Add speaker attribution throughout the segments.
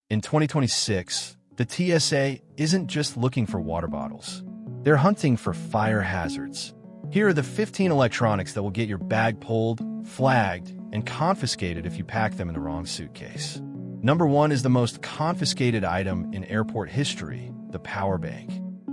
Speaker 1: In 2026, the TSA isn't just looking for water bottles. They're hunting for fire hazards. Here are the 15 electronics that will get your bag pulled, flagged, and confiscated if you pack them in the wrong suitcase. Number 1 is the most confiscated item in airport history, the power bank.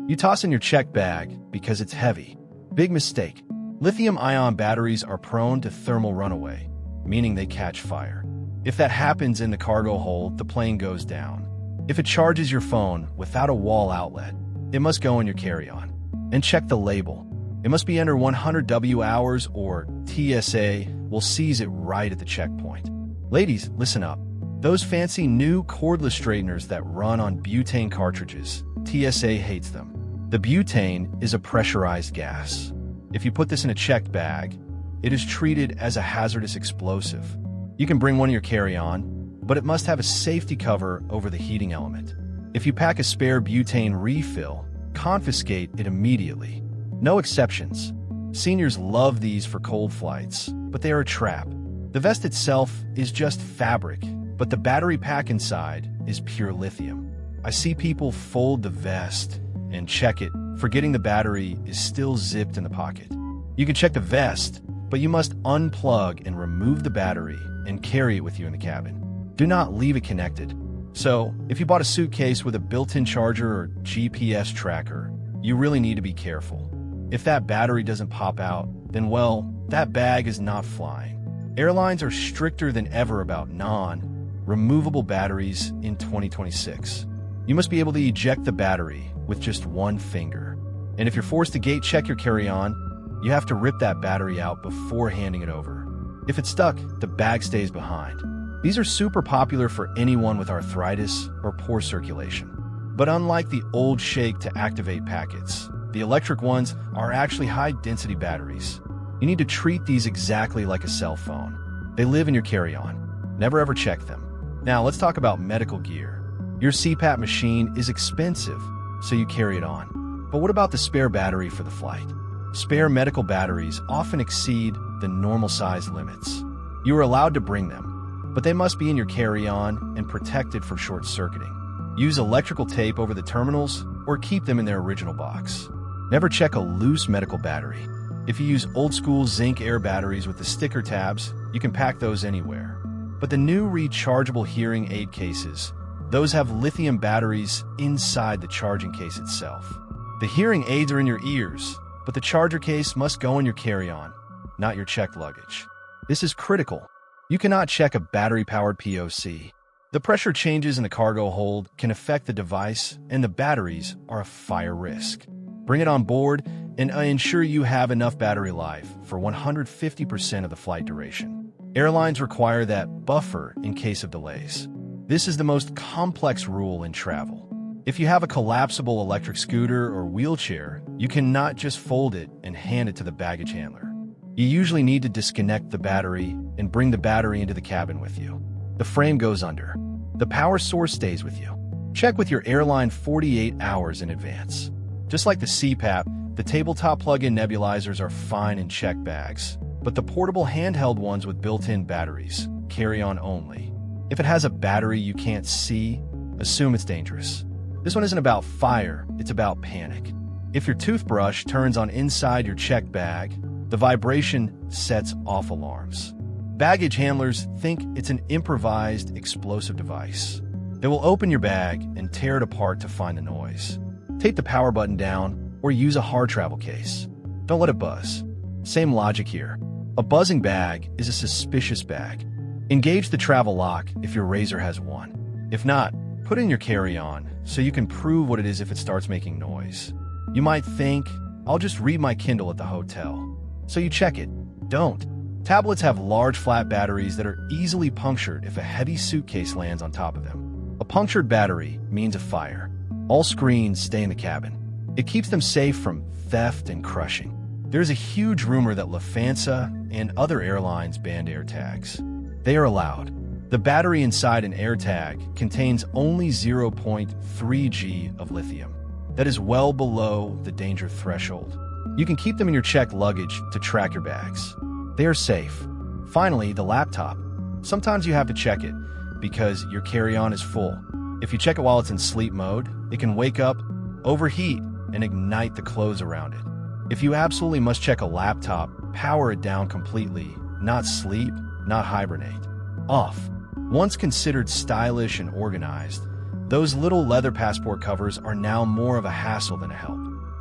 Speaker 1: You toss in your checked bag because it's heavy. Big mistake. Lithium-ion batteries are prone to thermal runaway, meaning they catch fire. If that happens in the cargo hold, the plane goes down. If it charges your phone without a wall outlet, it must go in your carry-on. And check the label. It must be under 100 W hours or TSA will seize it right at the checkpoint. Ladies, listen up. Those fancy new cordless straighteners that run on butane cartridges, TSA hates them. The butane is a pressurized gas. If you put this in a checked bag, it is treated as a hazardous explosive. You can bring one in your carry-on, but it must have a safety cover over the heating element. If you pack a spare butane refill, confiscate it immediately. No exceptions. Seniors love these for cold flights, but they are a trap. The vest itself is just fabric, but the battery pack inside is pure lithium. I see people fold the vest and check it, forgetting the battery is still zipped in the pocket. You can check the vest, but you must unplug and remove the battery and carry it with you in the cabin. Do not leave it connected. So, if you bought a suitcase with a built-in charger or GPS tracker, you really need to be careful. If that battery doesn't pop out, then well, that bag is not flying. Airlines are stricter than ever about non-removable batteries in 2026. You must be able to eject the battery with just one finger. And if you're forced to gate check your carry-on, you have to rip that battery out before handing it over. If it's stuck, the bag stays behind. These are super popular for anyone with arthritis or poor circulation. But unlike the old shake to activate packets, the electric ones are actually high-density batteries. You need to treat these exactly like a cell phone. They live in your carry-on. Never ever check them. Now let's talk about medical gear. Your CPAP machine is expensive, so you carry it on. But what about the spare battery for the flight? Spare medical batteries often exceed the normal size limits. You are allowed to bring them, but they must be in your carry-on and protected for short-circuiting. Use electrical tape over the terminals or keep them in their original box. Never check a loose medical battery. If you use old-school zinc air batteries with the sticker tabs, you can pack those anywhere. But the new rechargeable hearing aid cases, those have lithium batteries inside the charging case itself. The hearing aids are in your ears, but the charger case must go in your carry-on, not your checked luggage. This is critical. You cannot check a battery-powered POC. The pressure changes in the cargo hold can affect the device, and the batteries are a fire risk. Bring it on board, and ensure you have enough battery life for 150% of the flight duration. Airlines require that buffer in case of delays. This is the most complex rule in travel. If you have a collapsible electric scooter or wheelchair, you cannot just fold it and hand it to the baggage handler. You usually need to disconnect the battery and bring the battery into the cabin with you. The frame goes under. The power source stays with you. Check with your airline 48 hours in advance. Just like the CPAP, the tabletop plug-in nebulizers are fine in checked bags, but the portable handheld ones with built-in batteries, carry on only. If it has a battery you can't see, assume it's dangerous. This one isn't about fire, it's about panic. If your toothbrush turns on inside your checked bag, the vibration sets off alarms. Baggage handlers think it's an improvised explosive device. They will open your bag and tear it apart to find the noise. Tape the power button down or use a hard travel case. Don't let it buzz. Same logic here. A buzzing bag is a suspicious bag. Engage the travel lock if your razor has one. If not, put it in your carry-on so you can prove what it is if it starts making noise. You might think, I'll just read my Kindle at the hotel. So you check it. Don't. Tablets have large flat batteries that are easily punctured if a heavy suitcase lands on top of them. A punctured battery means a fire. All screens stay in the cabin. It keeps them safe from theft and crushing. There's a huge rumor that Lufthansa and other airlines banned AirTags. They are allowed. The battery inside an AirTag contains only 0.3 G of lithium. That is well below the danger threshold. You can keep them in your checked luggage to track your bags. They are safe. Finally, the laptop. Sometimes you have to check it because your carry-on is full. If you check it while it's in sleep mode, it can wake up, overheat, and ignite the clothes around it. If you absolutely must check a laptop, power it down completely, not sleep, not hibernate. Off. Once considered stylish and organized, those little leather passport covers are now more of a hassle than a help.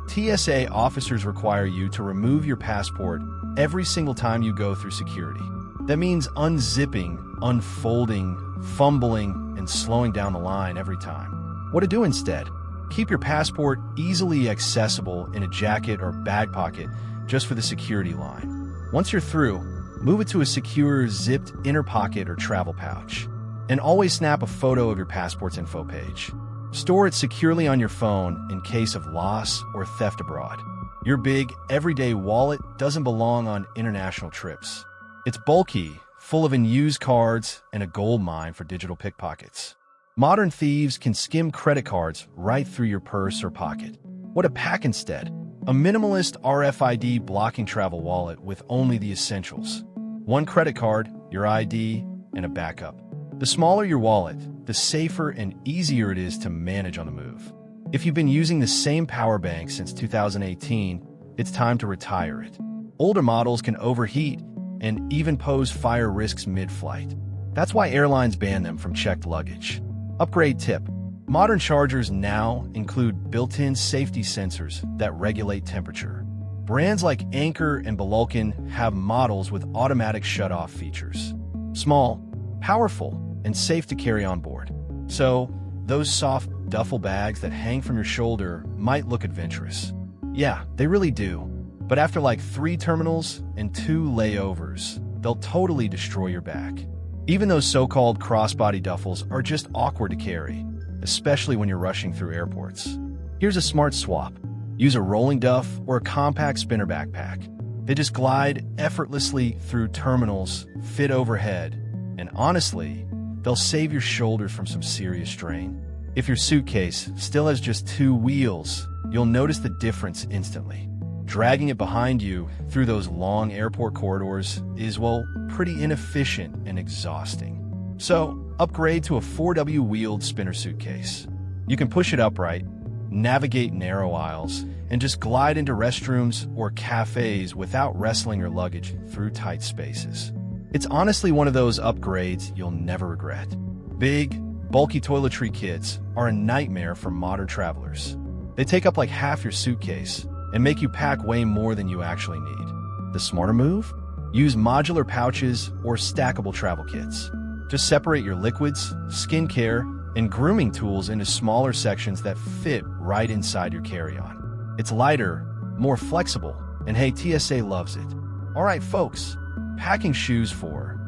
Speaker 1: TSA officers require you to remove your passport every single time you go through security. That means unzipping, unfolding, fumbling, and slowing down the line every time. What to do instead? Keep your passport easily accessible in a jacket or bag pocket just for the security line. Once you're through, move it to a secure zipped inner pocket or travel pouch. And always snap a photo of your passport's info page. Store it securely on your phone in case of loss or theft abroad. Your big, everyday wallet doesn't belong on international trips. It's bulky, full of unused cards, and a gold mine for digital pickpockets. Modern thieves can skim credit cards right through your purse or pocket. What to pack instead? A minimalist RFID blocking travel wallet with only the essentials. One credit card, your ID, and a backup. The smaller your wallet, the safer and easier it is to manage on the move. If you've been using the same power bank since 2018, it's time to retire it. Older models can overheat and even pose fire risks mid-flight. That's why airlines ban them from checked luggage. Upgrade tip. Modern chargers now include built-in safety sensors that regulate temperature. Brands like Anker and Belulkin have models with automatic shut-off features. Small, powerful, and safe to carry on board. So, those soft duffel bags that hang from your shoulder might look adventurous. Yeah, they really do. But after like 3 terminals and 2 layovers, they'll totally destroy your back. Even those so-called crossbody duffels are just awkward to carry, especially when you're rushing through airports. Here's a smart swap. Use a rolling duff or a compact spinner backpack. They just glide effortlessly through terminals, fit overhead, and honestly, they'll save your shoulders from some serious strain. If your suitcase still has just 2 wheels, you'll notice the difference instantly. Dragging it behind you through those long airport corridors is, well, pretty inefficient and exhausting. So, upgrade to a 4W wheeled spinner suitcase. You can push it upright, navigate narrow aisles, and just glide into restrooms or cafes without wrestling your luggage through tight spaces. It's honestly one of those upgrades you'll never regret. Big, bulky toiletry kits are a nightmare for modern travelers. They take up like half your suitcase and make you pack way more than you actually need. The smarter move? Use modular pouches or stackable travel kits. Just separate your liquids, skincare, and grooming tools into smaller sections that fit right inside your carry-on. It's lighter, more flexible, and hey, TSA loves it. All right, folks, packing shoes for,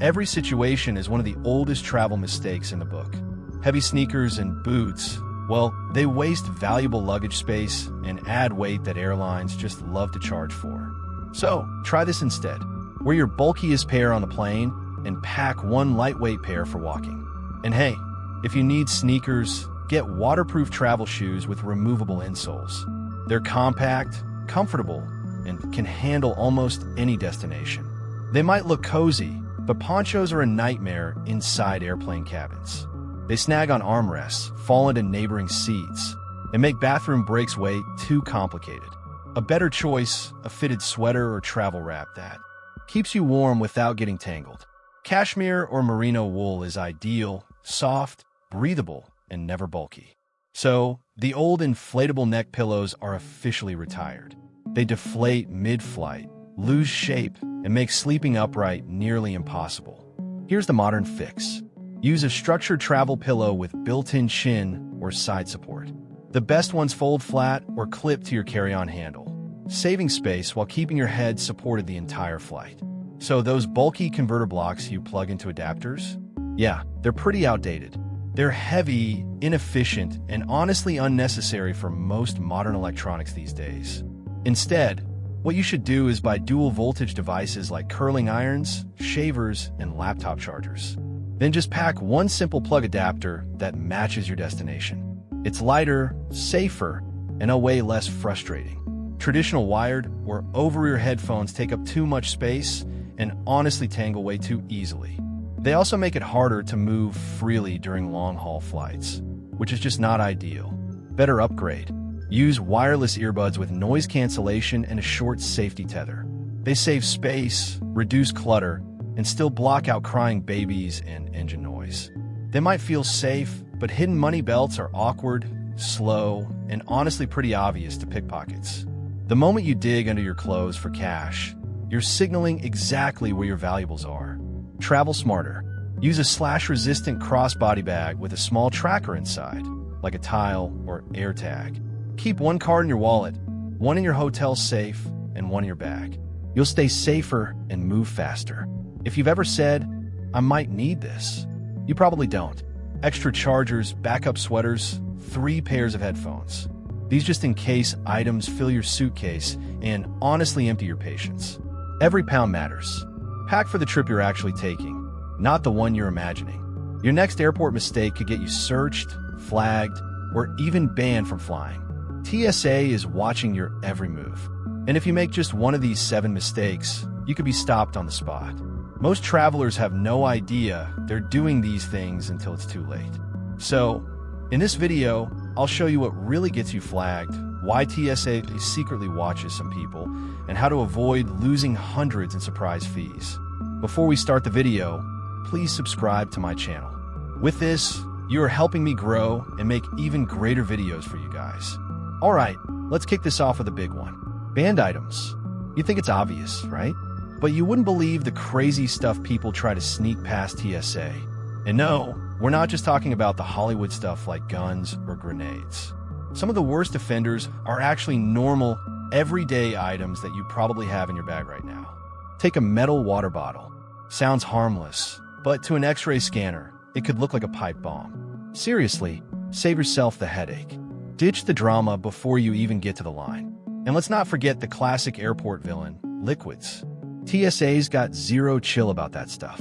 Speaker 1: every situation is one of the oldest travel mistakes in the book. Heavy sneakers and boots, well, they waste valuable luggage space and add weight that airlines just love to charge for. So, try this instead. Wear your bulkiest pair on the plane and pack one lightweight pair for walking. And hey, if you need sneakers, get waterproof travel shoes with removable insoles. They're compact, comfortable, and can handle almost any destination. They might look cozy, but ponchos are a nightmare inside airplane cabins. They snag on armrests, fall into neighboring seats, and make bathroom breaks way too complicated. A better choice, a fitted sweater or travel wrap that keeps you warm without getting tangled. Cashmere or merino wool is ideal, soft, breathable, and never bulky. So, the old inflatable neck pillows are officially retired. They deflate mid-flight, lose shape, and make sleeping upright nearly impossible. Here's the modern fix. Use a structured travel pillow with built-in chin or side support. The best ones fold flat or clip to your carry-on handle, saving space while keeping your head supported the entire flight. So those bulky converter blocks you plug into adapters? Yeah, they're pretty outdated. They're heavy, inefficient, and honestly unnecessary for most modern electronics these days. Instead, what you should do is buy dual voltage devices like curling irons, shavers, and laptop chargers. Then just pack one simple plug adapter that matches your destination. It's lighter, safer, and way less frustrating. Traditional wired or over-ear headphones take up too much space and honestly tangle way too easily. They also make it harder to move freely during long-haul flights, which is just not ideal. Better upgrade. Use wireless earbuds with noise cancellation and a short safety tether. They save space, reduce clutter, and still block out crying babies and engine noise. They might feel safe, but hidden money belts are awkward, slow, and honestly pretty obvious to pickpockets. The moment you dig under your clothes for cash, you're signaling exactly where your valuables are. Travel smarter. Use a slash-resistant crossbody bag with a small tracker inside, like a tile or AirTag. Keep one card in your wallet, one in your hotel safe, and one in your bag. You'll stay safer and move faster. If you've ever said, "I might need this," you probably don't. Extra chargers, backup sweaters, 3 pairs of headphones. These just in case items fill your suitcase and honestly empty your patience. Every pound matters. Pack for the trip you're actually taking, not the one you're imagining. Your next airport mistake could get you searched, flagged, or even banned from flying. TSA is watching your every move. And if you make just one of these 7 mistakes, you could be stopped on the spot. Most travelers have no idea they're doing these things until it's too late. So, in this video, I'll show you what really gets you flagged, why TSA secretly watches some people, and how to avoid losing hundreds in surprise fees. Before we start the video, please subscribe to my channel. With this, you are helping me grow and make even greater videos for you guys. Alright, let's kick this off with a big one. Banned items. You think it's obvious, right? But you wouldn't believe the crazy stuff people try to sneak past TSA. And no, we're not just talking about the Hollywood stuff like guns or grenades. Some of the worst offenders are actually normal, everyday items that you probably have in your bag right now. Take a metal water bottle. Sounds harmless, but to an X-ray scanner, it could look like a pipe bomb. Seriously, save yourself the headache. Ditch the drama before you even get to the line. And let's not forget the classic airport villain, liquids. TSA's got zero chill about that stuff.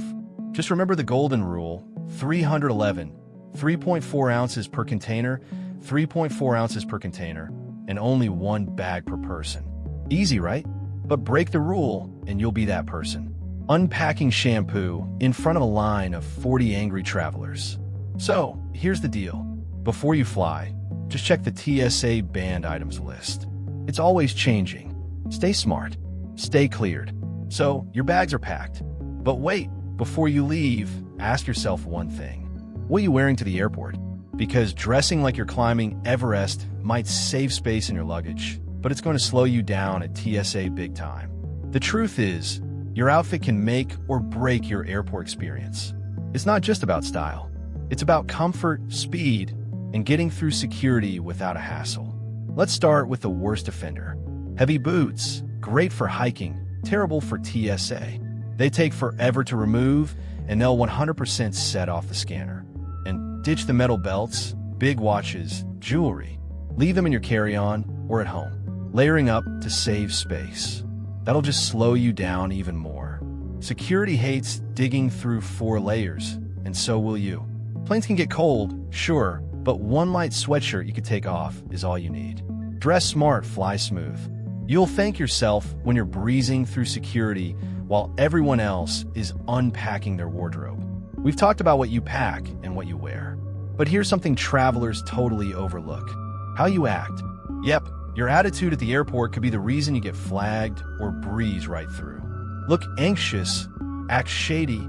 Speaker 1: Just remember the golden rule, 311, 3.4 ounces per container, 3.4 ounces per container, and only 1 bag per person. Easy, right? But break the rule, and you'll be that person. Unpacking shampoo in front of a line of 40 angry travelers. So, here's the deal. Before you fly, just check the TSA banned items list. It's always changing. Stay smart. Stay cleared. So, your bags are packed. But wait, before you leave, ask yourself one thing. What are you wearing to the airport? Because dressing like you're climbing Everest might save space in your luggage, but it's going to slow you down at TSA big time. The truth is, your outfit can make or break your airport experience. It's not just about style. It's about comfort, speed, and getting through security without a hassle. Let's start with the worst offender. Heavy boots, great for hiking, terrible for TSA. They take forever to remove, and they'll 100% set off the scanner. And ditch the metal belts, big watches, jewelry. Leave them in your carry-on or at home, layering up to save space. That'll just slow you down even more. Security hates digging through 4 layers, and so will you. Planes can get cold, sure, but one light sweatshirt you could take off is all you need. Dress smart, fly smooth. You'll thank yourself when you're breezing through security while everyone else is unpacking their wardrobe. We've talked about what you pack and what you wear. But here's something travelers totally overlook. How you act. Yep, your attitude at the airport could be the reason you get flagged or breeze right through. Look anxious, act shady,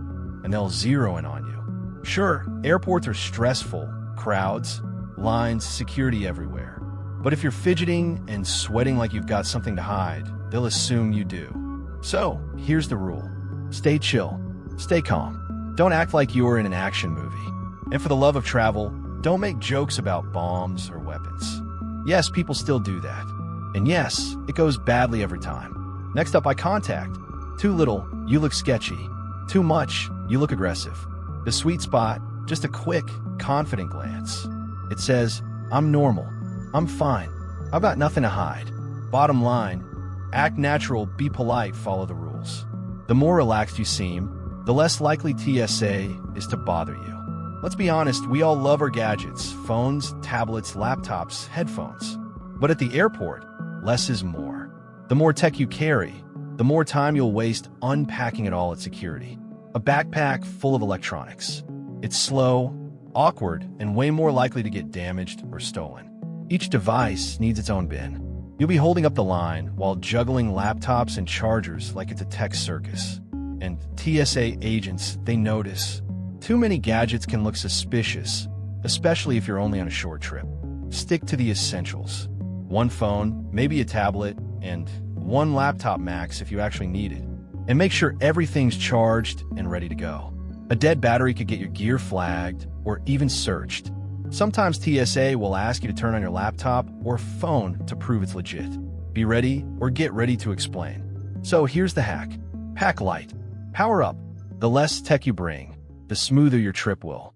Speaker 1: and they'll zero in on you. Sure, airports are stressful, crowds, lines, security everywhere. But if you're fidgeting and sweating like you've got something to hide, they'll assume you do. So, here's the rule. Stay chill. Stay calm. Don't act like you're in an action movie. And for the love of travel, don't make jokes about bombs or weapons. Yes, people still do that. And yes, it goes badly every time. Next up, eye contact. Too little, you look sketchy. Too much, you look aggressive. The sweet spot, just a quick, confident glance. It says, I'm normal. I'm fine. I've got nothing to hide. Bottom line, act natural, be polite, follow the rules. The more relaxed you seem, the less likely TSA is to bother you. Let's be honest, we all love our gadgets, phones, tablets, laptops, headphones. But at the airport, less is more. The more tech you carry, the more time you'll waste unpacking it all at security. A backpack full of electronics. It's slow, awkward, and way more likely to get damaged or stolen. Each device needs its own bin. You'll be holding up the line while juggling laptops and chargers like it's a tech circus. And TSA agents, they notice. Too many gadgets can look suspicious, especially if you're only on a short trip. Stick to the essentials. One phone, maybe a tablet, and one laptop max if you actually need it. And make sure everything's charged and ready to go. A dead battery could get your gear flagged or even searched. Sometimes TSA will ask you to turn on your laptop or phone to prove it's legit. Be ready or get ready to explain. So here's the hack. Pack light. Power up. The less tech you bring, the smoother your trip will.